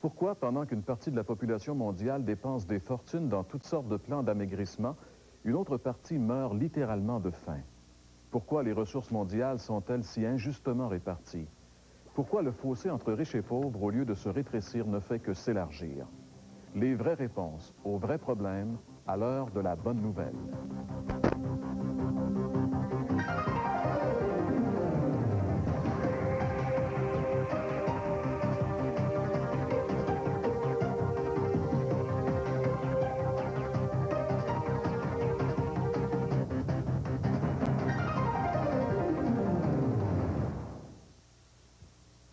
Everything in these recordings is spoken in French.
Pourquoi, pendant qu'une partie de la population mondiale dépense des fortunes dans toutes sortes de plans d'amaigrissement, une autre partie meurt littéralement de faim? Pourquoi les ressources mondiales sont-elles si injustement réparties? Pourquoi le fossé entre riches et pauvres, au lieu de se rétrécir, ne fait que s'élargir? Les vraies réponses aux vrais problèmes à l'heure de la bonne nouvelle.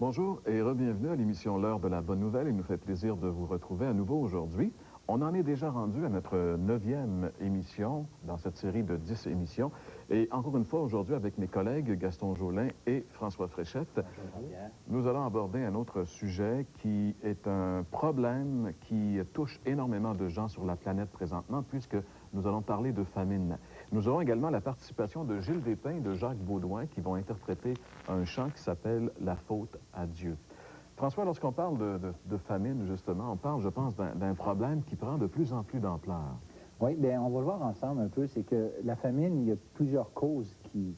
Bonjour et re-bienvenue à l'émission L'heure de la bonne nouvelle. Il nous fait plaisir de vous retrouver à nouveau aujourd'hui. On en est déjà rendu à notre 9e émission dans cette série de 10 émissions. Et encore une fois, aujourd'hui, avec mes collègues Gaston Jolin et François Fréchette, nous allons aborder un autre sujet qui est un problème qui touche énormément de gens sur la planète présentement, puisque nous allons parler de famine. Nous aurons également la participation de Gilles Despins et de Jacques Baudouin qui vont interpréter un chant qui s'appelle « La faute à Dieu ». François, lorsqu'on parle de famine, justement, on parle, je pense, d'un problème qui prend de plus en plus d'ampleur. Oui, bien, on va le voir ensemble un peu. C'est que la famine, il y a plusieurs causes qui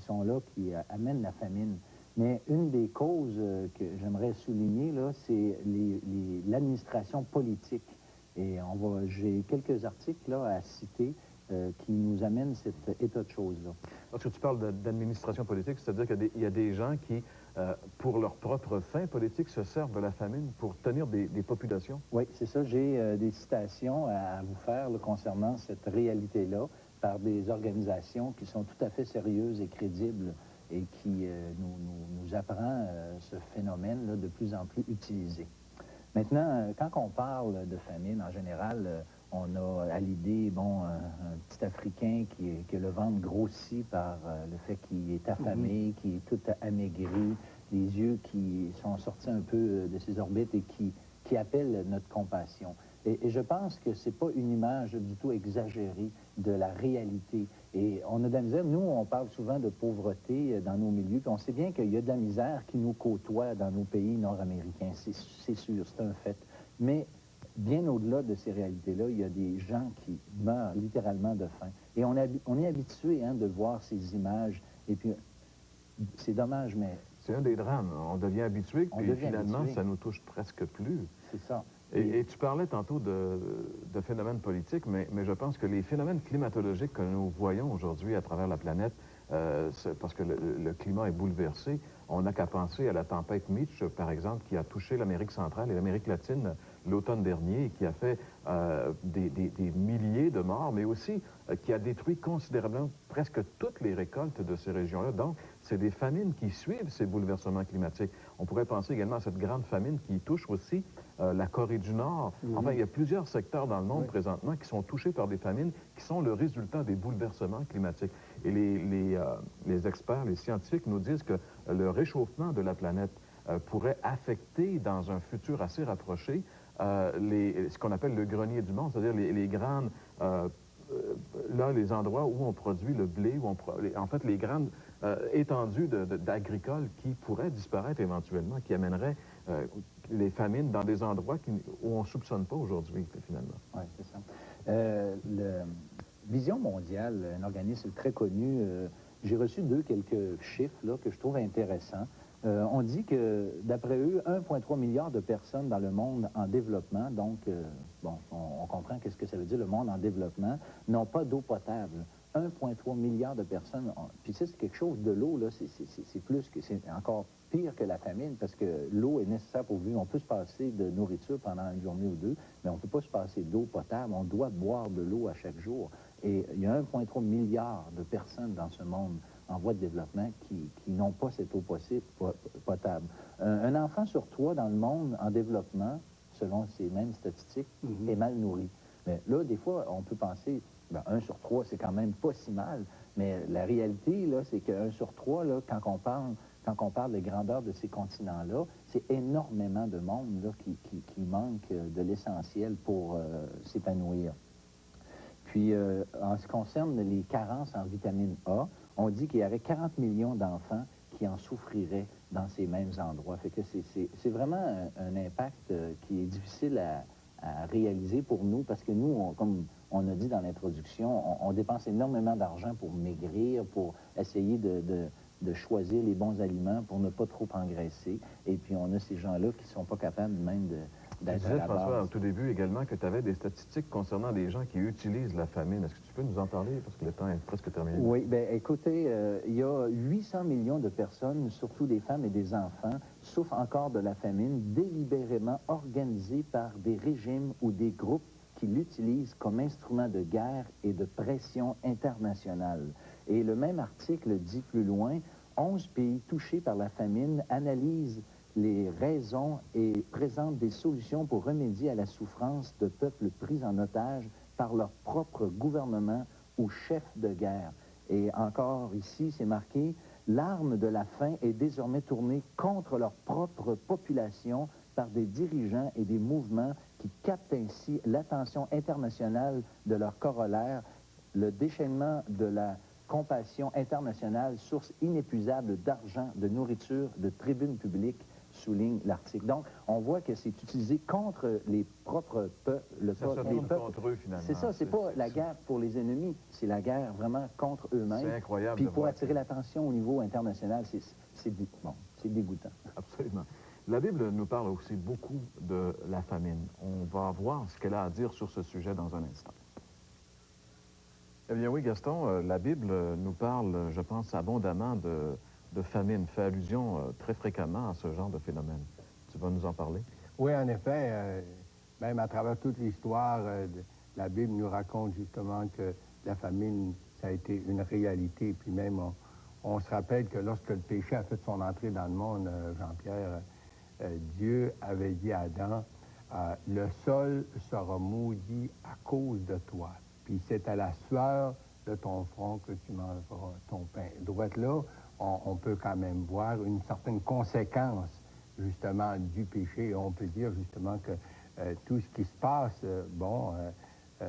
sont là, qui amènent la famine. Mais une des causes que j'aimerais souligner, là, c'est l'administration politique. Et j'ai quelques articles là, à citer qui nous amènent cet état de choses-là. Lorsque tu parles d'administration politique, c'est-à-dire qu'il y a des gens qui, pour leur propre fin politique, se servent de la famine pour tenir des populations? Oui, c'est ça. J'ai des citations à vous faire là, concernant cette réalité-là par des organisations qui sont tout à fait sérieuses et crédibles et qui nous apprend ce phénomène là, de plus en plus utilisé. Maintenant, quand on parle de famine, en général, on a à l'idée, bon, un petit Africain qui a le ventre grossi par le fait qu'il est affamé, qui est tout amaigri, les yeux qui sont sortis un peu de ses orbites et qui appellent notre compassion. Et je pense que c'est pas une image du tout exagérée de la réalité. Et on a de la misère. Nous, on parle souvent de pauvreté dans nos milieux, puis on sait bien qu'il y a de la misère qui nous côtoie dans nos pays nord-américains. C'est sûr, c'est un fait. Mais bien au-delà de ces réalités-là, il y a des gens qui meurent littéralement de faim. Et on est habitué de voir ces images. Et puis, c'est dommage, mais... C'est un des drames. On devient habitué, puis finalement, ça nous touche presque plus. C'est ça. Et tu parlais tantôt de phénomènes politiques, mais je pense que les phénomènes climatologiques que nous voyons aujourd'hui à travers la planète, parce que le climat est bouleversé, on n'a qu'à penser à la tempête Mitch, par exemple, qui a touché l'Amérique centrale et l'Amérique latine l'automne dernier et qui a fait des milliers de morts, mais aussi qui a détruit considérablement presque toutes les récoltes de ces régions-là. Donc, c'est des famines qui suivent ces bouleversements climatiques. On pourrait penser également à cette grande famine qui touche aussi la Corée du Nord. Enfin, il y a plusieurs secteurs dans le monde présentement qui sont touchés par des famines qui sont le résultat des bouleversements climatiques. Et les experts, les scientifiques nous disent que le réchauffement de la planète pourrait affecter dans un futur assez rapproché ce qu'on appelle le grenier du monde, c'est-à-dire les grandes... là, les endroits où on produit le blé, en fait, les grandes étendues d'agricoles qui pourraient disparaître éventuellement, qui amèneraient les famines dans des endroits où on ne soupçonne pas aujourd'hui, finalement. Oui, c'est ça. Vision mondiale, un organisme très connu, j'ai reçu quelques chiffres là, que je trouve intéressants. On dit que, d'après eux, 1,3 milliard de personnes dans le monde en développement, donc, bon, on comprend qu'est-ce que ça veut dire, le monde en développement, n'ont pas d'eau potable. 1,3 milliard de personnes. Puis ça, c'est quelque chose de l'eau, là, c'est encore pire que la famine, parce que l'eau est nécessaire pour vivre. On peut se passer de nourriture pendant une journée ou deux, mais on ne peut pas se passer d'eau potable. On doit boire de l'eau à chaque jour. Et il y a 1,3 milliard de personnes dans ce monde en voie de développement qui n'ont pas cette eau potable. Un enfant sur 3 dans le monde en développement, selon ces mêmes statistiques, est mal nourri. Mais là, des fois, on peut penser, ben, 1 sur 3, c'est quand même pas si mal, mais la réalité, là, c'est que 1 sur 3, là, quand on parle des grandeurs de ces continents-là, c'est énormément de monde là, qui manque de l'essentiel pour s'épanouir. Puis, en ce qui concerne les carences en vitamine A, on dit qu'il y aurait 40 millions d'enfants qui en souffriraient dans ces mêmes endroits. Fait que c'est vraiment un impact qui est difficile à réaliser pour nous parce que nous, comme on a dit dans l'introduction, on dépense énormément d'argent pour maigrir, pour essayer de choisir les bons aliments pour ne pas trop engraisser. Et puis, on a ces gens-là qui ne sont pas capables même Tu d'être à disais, la François, base. au tout début également, que tu avais des statistiques concernant des gens qui utilisent la famine. Est-ce que tu peux nous en parler? Parce que le temps est presque terminé. Oui, bien, écoutez, il y a 800 millions de personnes, surtout des femmes et des enfants, souffrent encore de la famine, délibérément organisée par des régimes ou des groupes qui l'utilisent comme instrument de guerre et de pression internationale. Et le même article dit plus loin, 11 pays touchés par la famine analysent les raisons et présentent des solutions pour remédier à la souffrance de peuples pris en otage par leur propre gouvernement ou chef de guerre. Et encore ici, c'est marqué, l'arme de la faim est désormais tournée contre leur propre population par des dirigeants et des mouvements qui captent ainsi l'attention internationale de leur corollaire, le déchaînement de la compassion internationale, source inépuisable d'argent, de nourriture, de tribunes publiques, souligne l'article. Donc, on voit que c'est utilisé contre les propres peuples. Ça se tourne contre eux, finalement. C'est ça, c'est pas la guerre pour les ennemis, c'est la guerre vraiment contre eux-mêmes. C'est incroyable. Puis pour attirer l'attention au niveau international, c'est dégoûtant. Absolument. La Bible nous parle aussi beaucoup de la famine. On va voir ce qu'elle a à dire sur ce sujet dans un instant. Eh bien oui, Gaston, la Bible nous parle, je pense, abondamment de famine, fait allusion très fréquemment à ce genre de phénomène. Tu vas nous en parler? Oui, en effet, même à travers toute l'histoire, la Bible nous raconte justement que la famine, ça a été une réalité. Puis même, on se rappelle que lorsque le péché a fait son entrée dans le monde, Jean-Pierre, Dieu avait dit à Adam, le sol sera maudit à cause de toi. Puis c'est à la sueur de ton front que tu mangeras ton pain. Droite là, on peut quand même voir une certaine conséquence justement du péché. Et on peut dire justement que tout ce qui se passe,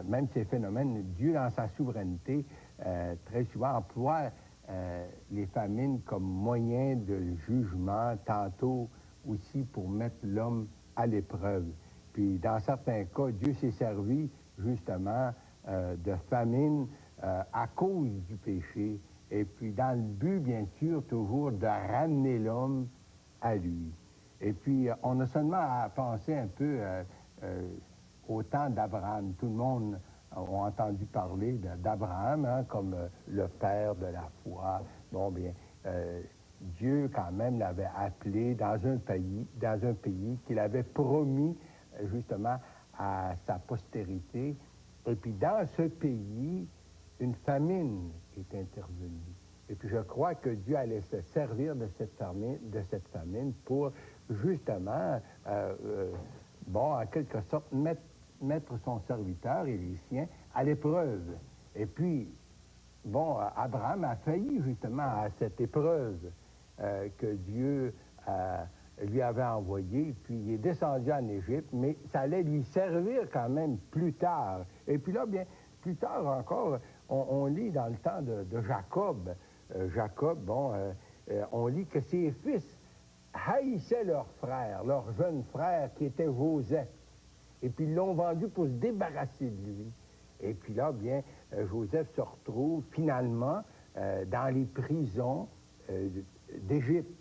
même ces phénomènes, Dieu dans sa souveraineté, très souvent emploie les famines comme moyen de jugement, tantôt aussi pour mettre l'homme à l'épreuve. Puis dans certains cas, Dieu s'est servi justement de famine à cause du péché, et puis dans le but, bien sûr, toujours de ramener l'homme à lui. Et puis, on a seulement à penser un peu au temps d'Abraham. Tout le monde a entendu parler d'Abraham hein, comme le père de la foi. Bon, bien, Dieu, quand même, l'avait appelé dans un pays qu'il avait promis, justement, à sa postérité. Et puis, dans ce pays, une famine est intervenue. Et puis, je crois que Dieu allait se servir de cette famine pour, justement, en quelque sorte, mettre son serviteur et les siens à l'épreuve. Et puis, Abraham a failli, justement, à cette épreuve que Dieu lui avait envoyée. Puis, il est descendu en Égypte, mais ça allait lui servir quand même plus tard. Et puis là, bien, plus tard encore, on lit dans le temps de Jacob, on lit que ses fils haïssaient leur frère, leur jeune frère qui était Joseph. Et puis ils l'ont vendu pour se débarrasser de lui. Et puis là, bien, Joseph se retrouve finalement dans les prisons d'Égypte.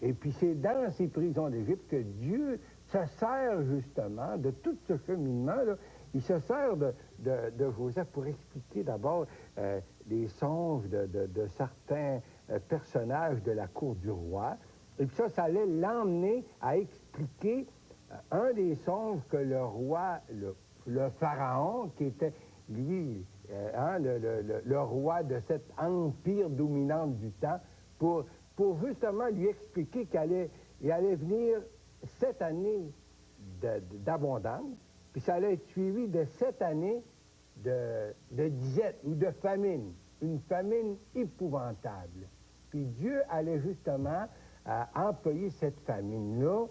Et puis c'est dans ces prisons d'Égypte que Dieu se sert justement de tout ce cheminement-là. Il se sert de Joseph pour expliquer d'abord les songes de certains personnages de la cour du roi. Et puis ça allait l'emmener à expliquer un des songes que le roi, le pharaon, qui était, lui, le roi de cet empire dominant du temps, pour justement lui expliquer qu'il allait venir 7 années d'abondance, puis ça allait être suivi de 7 années de disette ou de famine, une famine épouvantable. Puis Dieu allait justement employer cette famine-là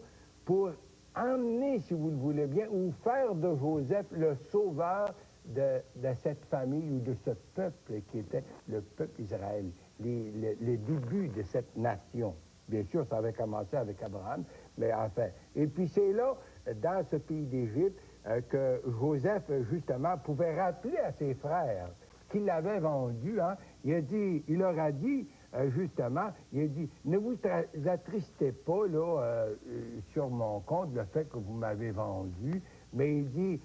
pour emmener, si vous le voulez bien, ou faire de Joseph le sauveur de cette famille ou de ce peuple qui était le peuple Israël, le début de cette nation. Bien sûr, ça avait commencé avec Abraham, mais enfin. Et puis c'est là, dans ce pays d'Égypte, que Joseph, justement, pouvait rappeler à ses frères qu'il l'avait vendu. Hein. Il leur a dit, justement, il a dit, ne vous attristez pas là, sur mon compte, le fait que vous m'avez vendu, mais il dit,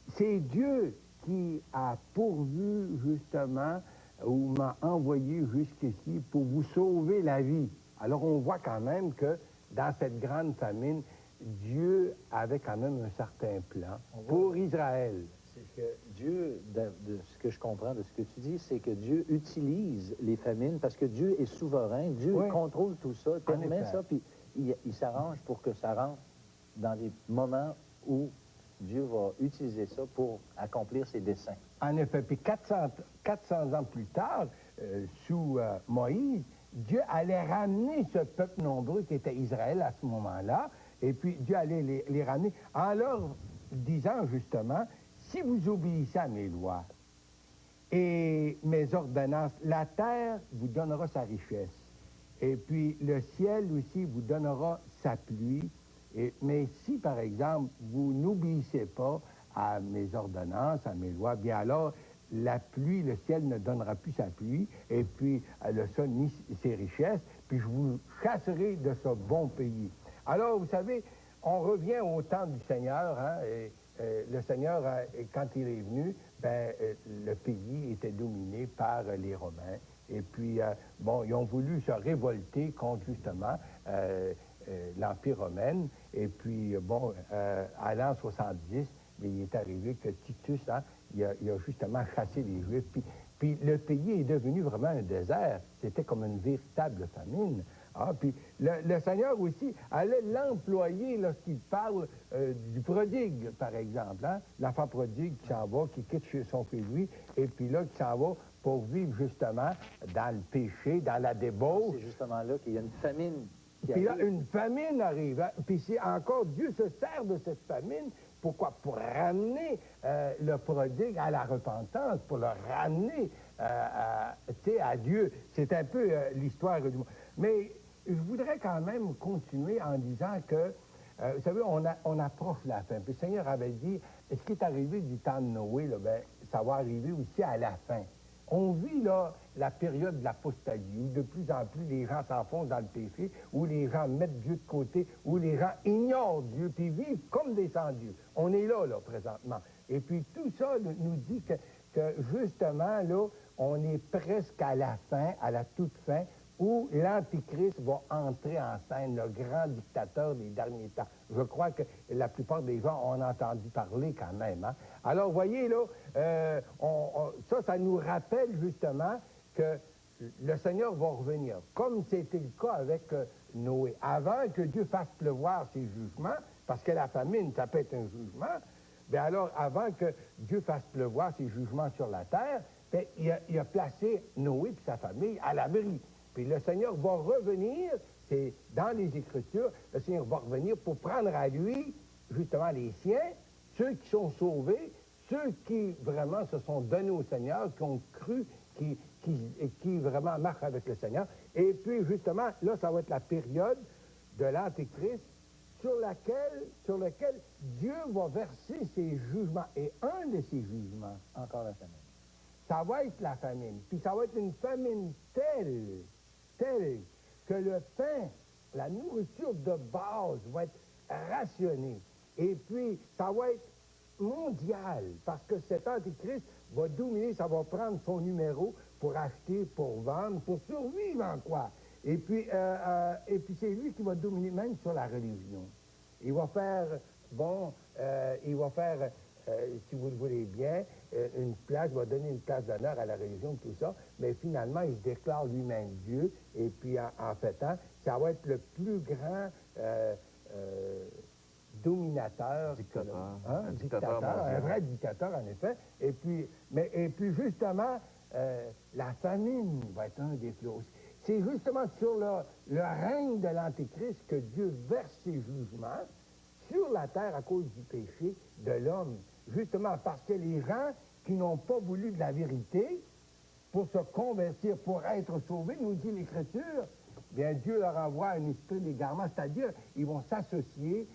c'est Dieu qui a pourvu, justement, ou m'a envoyé jusqu'ici pour vous sauver la vie. Alors on voit quand même que dans cette grande famine, Dieu avait quand même un certain plan pour Israël. C'est que Dieu, de ce que je comprends de ce que tu dis, c'est que Dieu utilise les famines parce que Dieu est souverain, Dieu contrôle tout ça, permet ça, puis il s'arrange pour que ça rentre dans des moments où Dieu va utiliser ça pour accomplir ses desseins. En effet, puis 400 ans plus tard, sous Moïse, Dieu allait ramener ce peuple nombreux qui était Israël à ce moment-là, et puis Dieu allait les ramener en leur disant justement, si vous obéissez à mes lois et mes ordonnances, la terre vous donnera sa richesse, et puis le ciel aussi vous donnera sa pluie, mais si par exemple vous n'obéissez pas à mes ordonnances, à mes lois, bien alors la pluie, le ciel ne donnera plus sa pluie, et puis le sol ni ses richesses, puis je vous chasserai de ce bon pays. Alors, vous savez, on revient au temps du Seigneur, hein, et le Seigneur, quand il est venu, le pays était dominé par les Romains, et puis, ils ont voulu se révolter contre, justement, l'Empire romain, et puis, à l'an 70, il est arrivé que Titus, hein, il a justement chassé les Juifs, puis le pays est devenu vraiment un désert. C'était comme une véritable famine. Ah, puis le Seigneur aussi allait l'employer lorsqu'il parle du prodigue, par exemple. Hein? L'enfant prodigue qui s'en va, qui quitte chez son fils lui, et puis là, qui s'en va pour vivre justement dans le péché, dans la débauche. C'est justement là qu'il y a une famine. Puis là, une famine arrive. Hein? Puis c'est encore, Dieu se sert de cette famine. Pourquoi? Pour ramener le prodigue à la repentance, pour le ramener à Dieu. C'est un peu l'histoire du monde. Mais je voudrais quand même continuer en disant que, vous savez, on approche la fin. Puis le Seigneur avait dit, ce qui est arrivé du temps de Noé, là, ça va arriver aussi à la fin. On vit là la période de l'apostasie, où de plus en plus les gens s'enfoncent dans le péché, où les gens mettent Dieu de côté, où les gens ignorent Dieu, puis vivent comme des sans-dieux. On est là, présentement. Et puis tout ça nous dit que justement, là, on est presque à la fin, à la toute fin, où l'Antichrist va entrer en scène, le grand dictateur des derniers temps. Je crois que la plupart des gens ont entendu parler quand même. Hein? Alors, voyez, là, ça nous rappelle justement que le Seigneur va revenir, comme c'était le cas avec Noé. Avant que Dieu fasse pleuvoir ses jugements, parce que la famine, ça peut être un jugement, bien alors, avant que Dieu fasse pleuvoir ses jugements sur la terre, il a placé Noé et sa famille à l'abri. Puis le Seigneur va revenir, c'est dans les Écritures, le Seigneur va revenir pour prendre à lui, justement, les siens, ceux qui sont sauvés, ceux qui vraiment se sont donnés au Seigneur, qui ont cru, qui vraiment marchent avec le Seigneur. Et puis, justement, là, ça va être la période de l'Antéchrist sur lequel Dieu va verser ses jugements. Et un de ces jugements, encore la famine, ça va être la famine. Puis ça va être une famine telle que le pain, la nourriture de base va être rationnée. Et puis, ça va être mondial, parce que cet antéchrist va dominer, ça va prendre son numéro pour acheter, pour vendre, pour survivre en quoi. Et puis c'est lui qui va dominer même sur la religion. Il va faire, si vous le voulez bien, il va donner une place d'honneur à la religion, tout ça, mais finalement, il se déclare lui-même Dieu, et puis en fait, ça va être le plus grand dominateur. Dictateur. Un dictateur, un vrai dictateur, en effet. Et puis justement, la famine va être un des fléaux. C'est justement sur le règne de l'Antéchrist que Dieu verse ses jugements sur la terre à cause du péché de l'homme. Justement parce que les gens qui n'ont pas voulu de la vérité pour se convertir, pour être sauvés, nous dit l'Écriture, bien Dieu leur envoie un esprit d'égarement, c'est-à-dire ils vont s'associer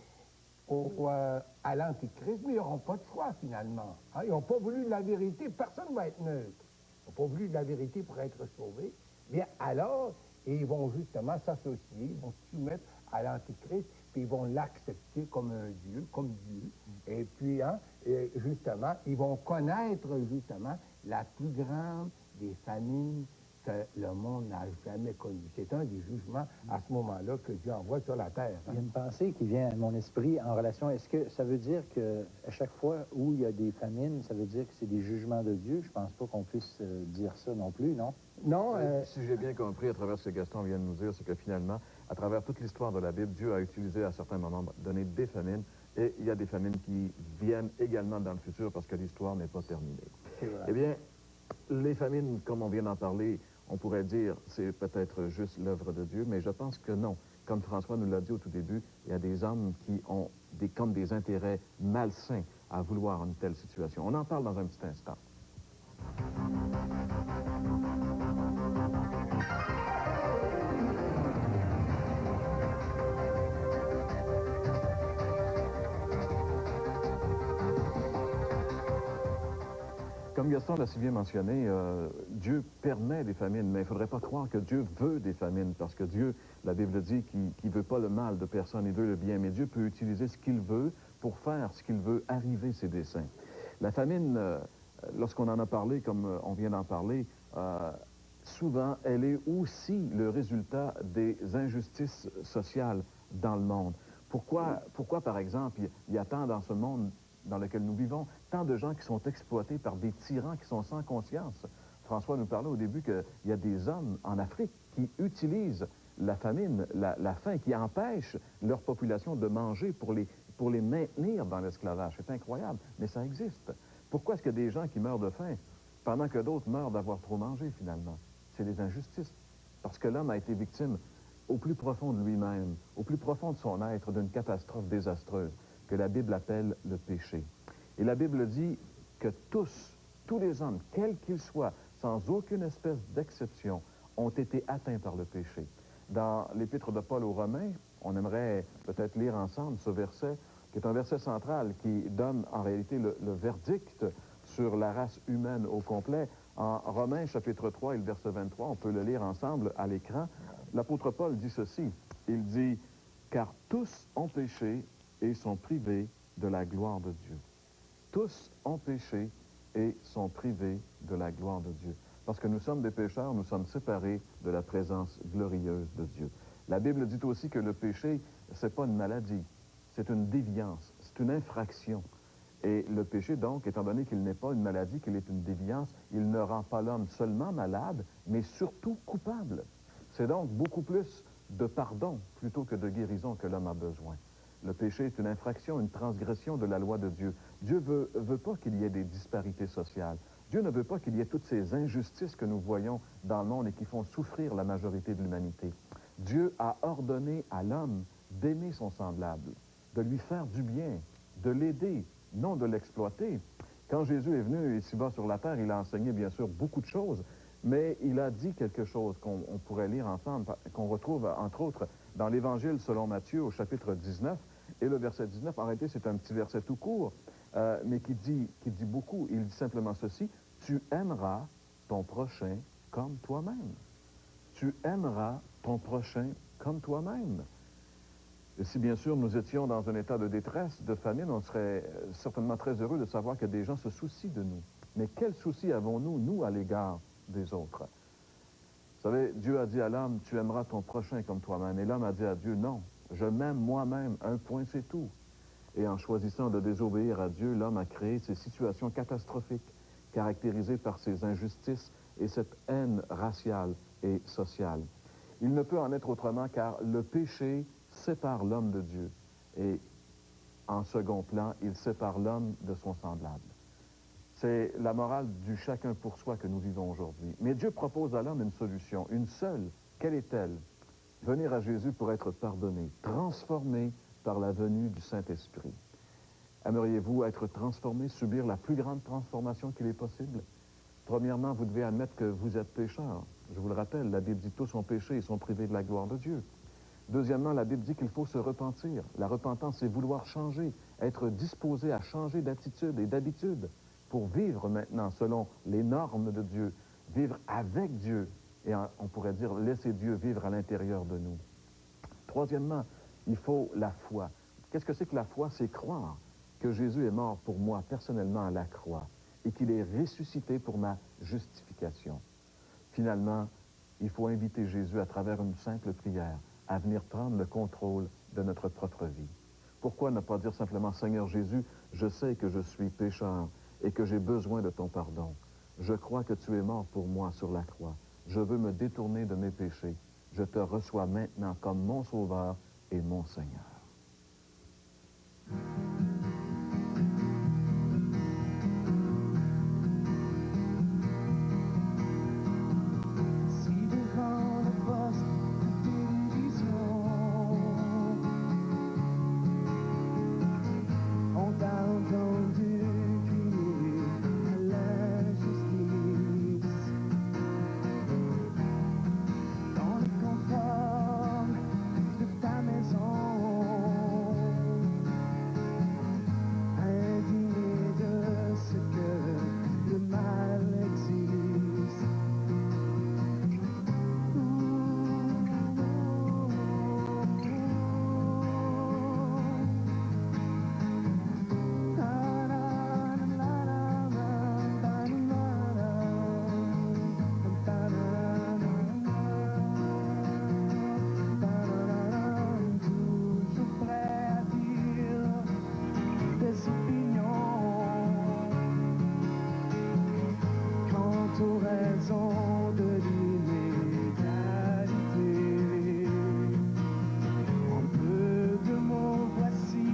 à l'Antichrist, mais ils n'auront pas de choix finalement. Hein? Ils n'ont pas voulu de la vérité, personne ne va être neutre. Ils n'ont pas voulu de la vérité pour être sauvés. Bien alors, ils vont justement s'associer, ils vont se soumettre à l'Antichrist, puis ils vont l'accepter comme un Dieu, comme Dieu. Et puis, hein, et justement, ils vont connaître justement la plus grande des famines que le monde n'a jamais connu. C'est un des jugements à ce moment-là que Dieu envoie sur la terre. Il y a une pensée qui vient à mon esprit en relation. Est-ce que ça veut dire qu'à chaque fois où il y a des famines, ça veut dire que c'est des jugements de Dieu? Je pense pas qu'on puisse dire ça non plus, non? Non, Si j'ai bien compris à travers ce que Gaston vient de nous dire, c'est que finalement, à travers toute l'histoire de la Bible, Dieu a utilisé à certains moments donné des famines, et il y a des famines qui viennent également dans le futur parce que l'histoire n'est pas terminée. C'est vrai. Eh bien, les famines, comme on vient d'en parler, on pourrait dire c'est peut-être juste l'œuvre de Dieu, mais je pense que non. Comme François nous l'a dit au tout début, il y a des hommes qui ont comme des intérêts malsains à vouloir une telle situation. On en parle dans un petit instant. Comme Gaston l'a si bien mentionné, Dieu permet des famines, mais il ne faudrait pas croire que Dieu veut des famines, parce que Dieu, la Bible dit qu'il ne veut pas le mal de personne, il veut le bien, mais Dieu peut utiliser ce qu'il veut pour faire ce qu'il veut arriver ses desseins. La famine, lorsqu'on en a parlé, comme on vient d'en parler, souvent, elle est aussi le résultat des injustices sociales dans le monde. Pourquoi par exemple, il y a tant dans ce monde dans lequel nous vivons, tant de gens qui sont exploités par des tyrans qui sont sans conscience. François nous parlait au début qu'il y a des hommes en Afrique qui utilisent la famine, la faim, qui empêchent leur population de manger pour les maintenir dans l'esclavage. C'est incroyable, mais ça existe. Pourquoi est-ce qu'il y a des gens qui meurent de faim pendant que d'autres meurent d'avoir trop mangé, finalement? C'est des injustices. Parce que l'homme a été victime au plus profond de lui-même, au plus profond de son être, d'une catastrophe désastreuse que la Bible appelle le péché. Et la Bible dit que tous les hommes, quels qu'ils soient, sans aucune espèce d'exception, ont été atteints par le péché. Dans l'Épître de Paul aux Romains, on aimerait peut-être lire ensemble ce verset, qui est un verset central, qui donne en réalité le verdict sur la race humaine au complet. En Romains, chapitre 3 et le verset 23, on peut le lire ensemble à l'écran. L'apôtre Paul dit ceci, il dit « Car tous ont péché et sont privés de la gloire de Dieu. » Tous ont péché et sont privés de la gloire de Dieu. Parce que nous sommes des pécheurs, nous sommes séparés de la présence glorieuse de Dieu. La Bible dit aussi que le péché, c'est pas une maladie, c'est une déviance, c'est une infraction. Et le péché, donc, étant donné qu'il n'est pas une maladie, qu'il est une déviance, il ne rend pas l'homme seulement malade, mais surtout coupable. C'est donc beaucoup plus de pardon plutôt que de guérison que l'homme a besoin. Le péché est une infraction, une transgression de la loi de Dieu. Dieu veut pas qu'il y ait des disparités sociales. Dieu ne veut pas qu'il y ait toutes ces injustices que nous voyons dans le monde et qui font souffrir la majorité de l'humanité. Dieu a ordonné à l'homme d'aimer son semblable, de lui faire du bien, de l'aider, non de l'exploiter. Quand Jésus est venu ici-bas sur la terre, il a enseigné bien sûr beaucoup de choses, mais il a dit quelque chose qu'on pourrait lire ensemble, qu'on retrouve entre autres dans l'Évangile selon Matthieu au chapitre 19, et le verset 19, en réalité c'est un petit verset tout court, mais qui dit beaucoup. Il dit simplement ceci, « Tu aimeras ton prochain comme toi-même. » Tu aimeras ton prochain comme toi-même. Et si bien sûr nous étions dans un état de détresse, de famine, on serait certainement très heureux de savoir que des gens se soucient de nous. Mais quel souci avons-nous, nous, à l'égard des autres? Vous savez, Dieu a dit à l'homme, tu aimeras ton prochain comme toi-même. Et l'homme a dit à Dieu, non, je m'aime moi-même, un point, c'est tout. Et en choisissant de désobéir à Dieu, l'homme a créé ces situations catastrophiques, caractérisées par ces injustices et cette haine raciale et sociale. Il ne peut en être autrement car le péché sépare l'homme de Dieu. Et en second plan, il sépare l'homme de son semblable. C'est la morale du chacun pour soi que nous vivons aujourd'hui. Mais Dieu propose à l'homme une solution, une seule. Quelle est-elle? Venir à Jésus pour être pardonné, transformé par la venue du Saint-Esprit. Aimeriez-vous être transformé, subir la plus grande transformation qu'il est possible? Premièrement, vous devez admettre que vous êtes pécheur. Je vous le rappelle, la Bible dit tous ont péché et sont privés de la gloire de Dieu. Deuxièmement, la Bible dit qu'il faut se repentir. La repentance, c'est vouloir changer, être disposé à changer d'attitude et d'habitude pour vivre maintenant selon les normes de Dieu, vivre avec Dieu. Et on pourrait dire, laisser Dieu vivre à l'intérieur de nous. Troisièmement, il faut la foi. Qu'est-ce que c'est que la foi? C'est croire que Jésus est mort pour moi personnellement à la croix et qu'il est ressuscité pour ma justification. Finalement, il faut inviter Jésus à travers une simple prière à venir prendre le contrôle de notre propre vie. Pourquoi ne pas dire simplement, Seigneur Jésus, je sais que je suis pécheur et que j'ai besoin de ton pardon. Je crois que tu es mort pour moi sur la croix. Je veux me détourner de mes péchés. Je te reçois maintenant comme mon Sauveur et mon Seigneur. Si devant le poste de télévision, on t'a entendu crier à l'injustice, dans le confort de ta maison, indigné de ce que le mal existe. Toujours prêt à dire des opinions quant aux raisons de l'inégalité. En peu de mots, voici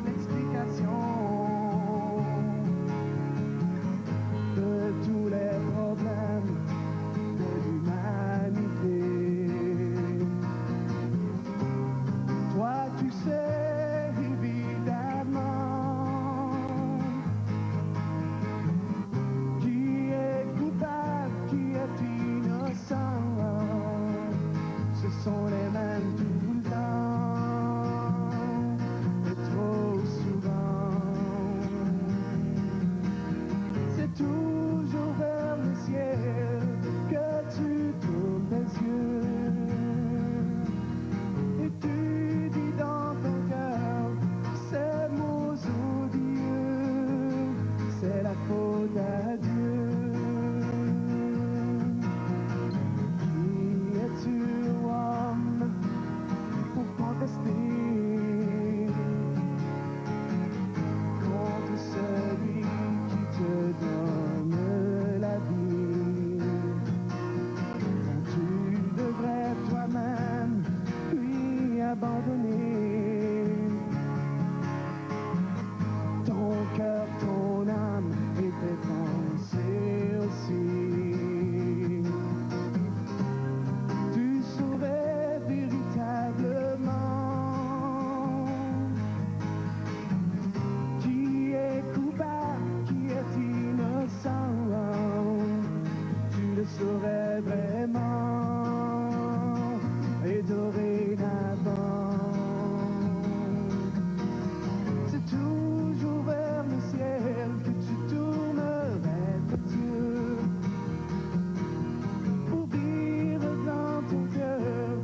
l'explication de tous les problèmes de l'humanité. Toi, tu sais évidemment qui est coupable, qui est innocent. Ce sont les mêmes tout le temps et trop souvent. C'est toujours vers le ciel que tu tournes tes yeux et tu dis dans ton cœur ces mots odieux, c'est la faute à Dieu. Qui es-tu, homme, pour contester contre celui qui te donne la vie? Tu devrais toi-même lui abandonner ton cœur, ton âme et tes pensées aussi. Tu saurais véritablement qui est coupable, qui est innocent. Tu le saurais vraiment et dorénavant. C'est toujours vers le ciel que tu tournerais tes yeux pour dire dans ton cœur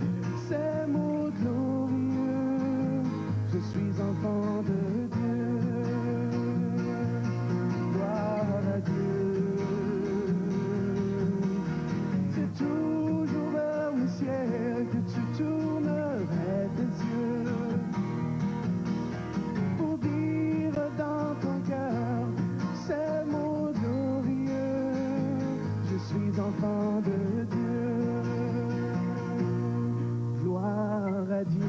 ces mots glorieux. Je suis enfant de Dieu, gloire à Dieu. C'est toujours vers le ciel que tu tournerais tes yeux pour dire dans ton cœur ces mots glorieux. Je suis enfant de Dieu, gloire à Dieu.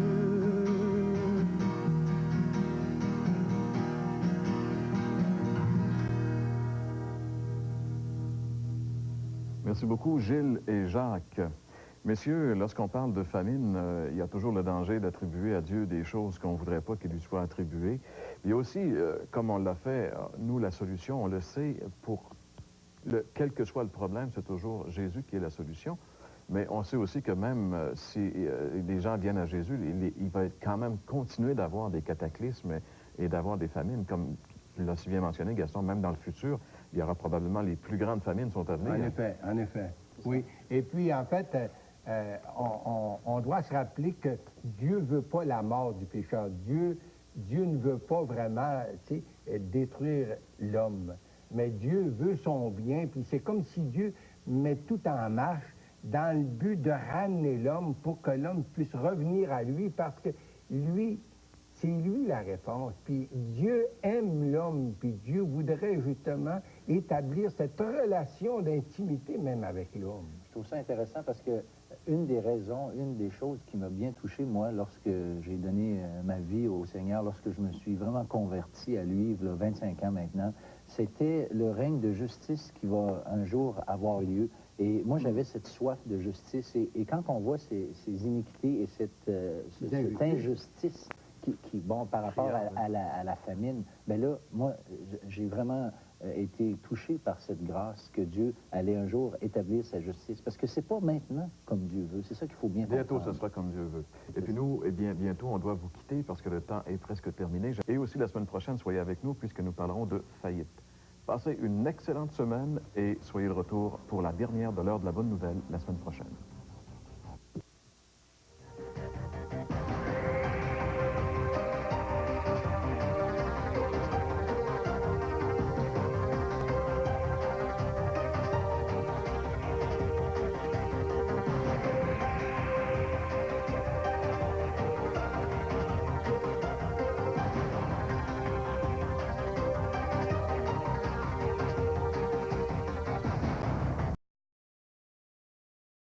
Merci beaucoup, Gilles et Jacques. Messieurs, lorsqu'on parle de famine, il y a toujours le danger d'attribuer à Dieu des choses qu'on ne voudrait pas qu'il lui soit attribué. Il y a aussi, comme on l'a fait, nous, la solution, on le sait, pour quel que soit le problème, c'est toujours Jésus qui est la solution. Mais on sait aussi que même si les gens viennent à Jésus, il va quand même continuer d'avoir des cataclysmes et d'avoir des famines, comme tu l'as si bien mentionné, Gaston, même dans le futur, il y aura probablement les plus grandes famines sont à venir. En effet, oui. Et puis, en fait, on doit se rappeler que Dieu ne veut pas la mort du pécheur. Dieu ne veut pas vraiment, détruire l'homme. Mais Dieu veut son bien, puis c'est comme si Dieu met tout en marche dans le but de ramener l'homme pour que l'homme puisse revenir à lui, parce que lui, c'est lui la réponse. Puis Dieu aime l'homme, puis Dieu voudrait justement établir cette relation d'intimité même avec l'homme. Je trouve ça intéressant parce que une des raisons, une des choses qui m'a bien touché, moi, lorsque j'ai donné ma vie au Seigneur, lorsque je me suis vraiment converti à lui, il y a 25 ans maintenant, c'était le règne de justice qui va un jour avoir lieu. Et moi, j'avais cette soif de justice. Et quand on voit ces iniquités et cette injustice bon, par rapport à la famine, bien là, moi, j'ai vraiment été touché par cette grâce que Dieu allait un jour établir sa justice. Parce que c'est pas maintenant comme Dieu veut. C'est ça qu'il faut bien comprendre. Bientôt, ce sera comme Dieu veut. Et puis nous, eh bien, bientôt, on doit vous quitter parce que le temps est presque terminé. Et aussi, la semaine prochaine, soyez avec nous puisque nous parlerons de faillite. Passez une excellente semaine et soyez de retour pour la dernière de l'heure de la bonne nouvelle la semaine prochaine.